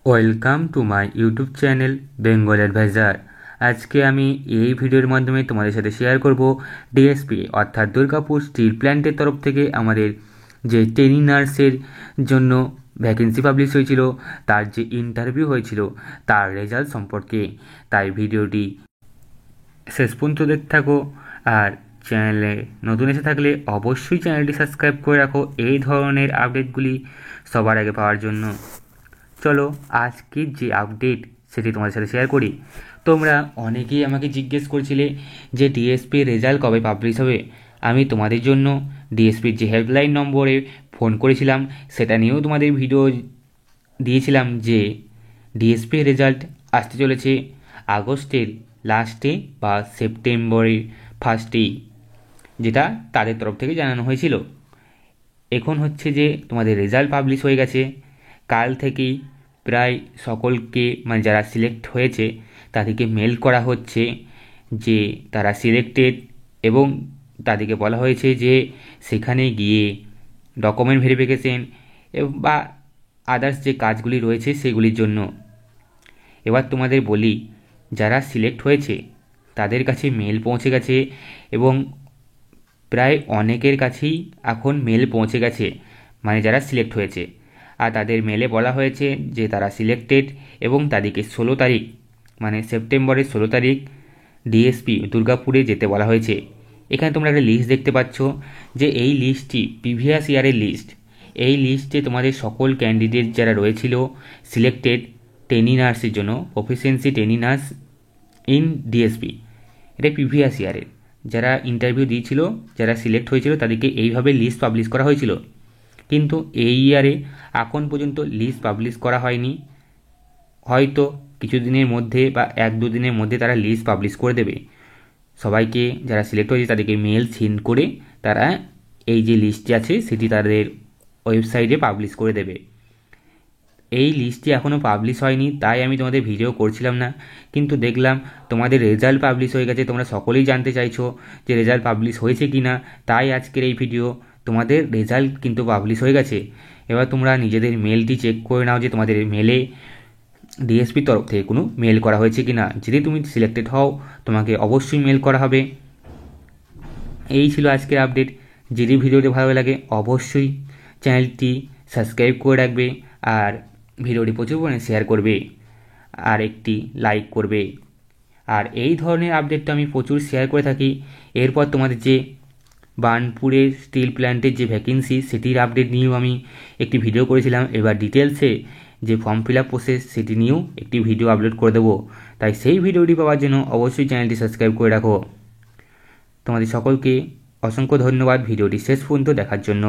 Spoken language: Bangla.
Welcome to my YouTube channel Bengal advisor. আজকে আমি এই ভিডিওর মাধ্যমে তোমাদের সাথে শেয়ার করব ডিএসপি অর্থাৎ দুর্গাপুর স্টিল প্ল্যান্টের তরফ থেকে আমাদের যে ট্রেনিং নার্সের জন্য ভ্যাকেন্সি পাবলিশ হয়েছিল, তার যে ইন্টারভিউ হয়েছিল তার রেজাল্ট সম্পর্কে। তাই ভিডিওটি শেষ পর্যন্ত দেখতে থাকো। আর চ্যানেলে নতুন এসে থাকলে অবশ্যই চ্যানেলটি সাবস্ক্রাইব করে রাখো এই ধরনের আপডেটগুলি সবার আগে পাওয়ার জন্য। চলো আজকের যে আপডেট সেটি তোমাদের সাথে শেয়ার করি। তোমরা অনেকেই আমাকে জিজ্ঞেস করছিলে যে ডিএসপির রেজাল্ট কবে পাবলিশ হবে। আমি তোমাদের জন্য ডিএসপির যে হেল্পলাইন নম্বরে ফোন করেছিলাম সেটা নিয়েও তোমাদের ভিডিও দিয়েছিলাম যে ডিএসপির রেজাল্ট আসতে চলেছে আগস্টের লাস্টে বা সেপ্টেম্বরের ফার্স্টেই, যেটা তাদের তরফ থেকে জানানো হয়েছিল। এখন হচ্ছে যে তোমাদের রেজাল্ট পাবলিশ হয়ে গেছে। কাল থেকেই প্রায় সকলকে, মানে যারা সিলেক্ট হয়েছে তাদেরকে মেল করা হচ্ছে যে তারা সিলেক্টেড, এবং তাদেরকে বলা হয়েছে যে সেখানে গিয়ে ডকুমেন্ট ভেরিফিকেশন বা আদার্স যে কাজগুলি রয়েছে সেগুলির জন্য। এবার তোমাদের বলি, যারা সিলেক্ট হয়েছে তাদের কাছে মেল পৌঁছে গেছে, এবং প্রায় অনেকের কাছেই এখন মেল পৌঁছে গেছে, মানে যারা সিলেক্ট হয়েছে। আর তাদের মেলে বলা হয়েছে যে তারা সিলেক্টেড, এবং তাদেরকে 16 তারিখ, মানে সেপ্টেম্বরের 16 তারিখ ডিএসপি দুর্গাপুরে যেতে বলা হয়েছে। এখানে তোমরা একটা লিস্ট দেখতে পাচ্ছ, যে এই লিস্টটি প্রিভিয়াস ইয়ারের লিস্ট। এই লিস্টে তোমাদের সকল ক্যান্ডিডেট যারা রয়েছিল সিলেক্টেড ট্রেনি নার্সের জন্য, proficiency trainee nurse in DSP, এটা প্রিভিয়াস ইয়ারের যারা ইন্টারভিউ দিয়েছিল, যারা সিলেক্ট হয়েছিল তাদেরকে এইভাবে লিস্ট পাবলিশ করা হয়েছিল। কিন্তু এই ইয়ারে এখন পর্যন্ত লিস্ট পাবলিশ করা হয়নি। হয়তো কিছুদিনের মধ্যে বা 1-2 দিনের মধ্যে তারা লিস্ট পাবলিশ করে দেবে। সবাইকে যারা সিলেক্ট হয়েছে তাদেরকে মেল সেন্ড করে তারা এই যে লিস্টটি আছে সেটি তাদের ওয়েবসাইটে পাবলিশ করে দেবে। এই লিস্টটি এখনও পাবলিশ হয়নি, তাই আমি তোমাদের ভিডিও করছিলাম না। কিন্তু দেখলাম তোমাদের রেজাল্ট পাবলিশ হয়ে গেছে, তোমরা সকলেই জানতে চাইছো যে রেজাল্ট পাবলিশ হয়েছে কি না, তাই আজকের এই ভিডিও। তোমাদের রেজাল্ট কিন্তু পাবলিশ হয়ে গেছে। এবার তোমরা নিজেদের মেলটি চেক করে নাও যে তোমাদের মেলে ডিএসপির তরফ থেকে কোনো মেল করা হয়েছে কি না। যদি তুমি সিলেক্টেড হও তোমাকে অবশ্যই মেল করা হবে। এই ছিল আজকের আপডেট। যদি ভিডিওটি ভালো লাগে অবশ্যই চ্যানেলটি সাবস্ক্রাইব করে রাখবে, আর ভিডিওটি প্রচুর পরিমাণে শেয়ার করবে, আর একটি লাইক করবে। আর এই ধরনের আপডেট তো আমি প্রচুর শেয়ার করে থাকি। এরপর তোমাদের যে বার্নপুরের স্টিল প্ল্যান্টের যে ভ্যাকেন্সি সেটির আপডেট নিয়েও আমি একটি ভিডিও করেছিলাম। এবার ডিটেলসে যে ফর্ম ফিল আপ প্রসেস সেটি নিয়েও একটি ভিডিও আপলোড করে দেবো। তাই সেই ভিডিওটি পাওয়ার জন্য অবশ্যই চ্যানেলটি সাবস্ক্রাইব করে রাখো। তোমাদের সকলকে অসংখ্য ধন্যবাদ ভিডিওটি শেষ পর্যন্ত দেখার জন্য।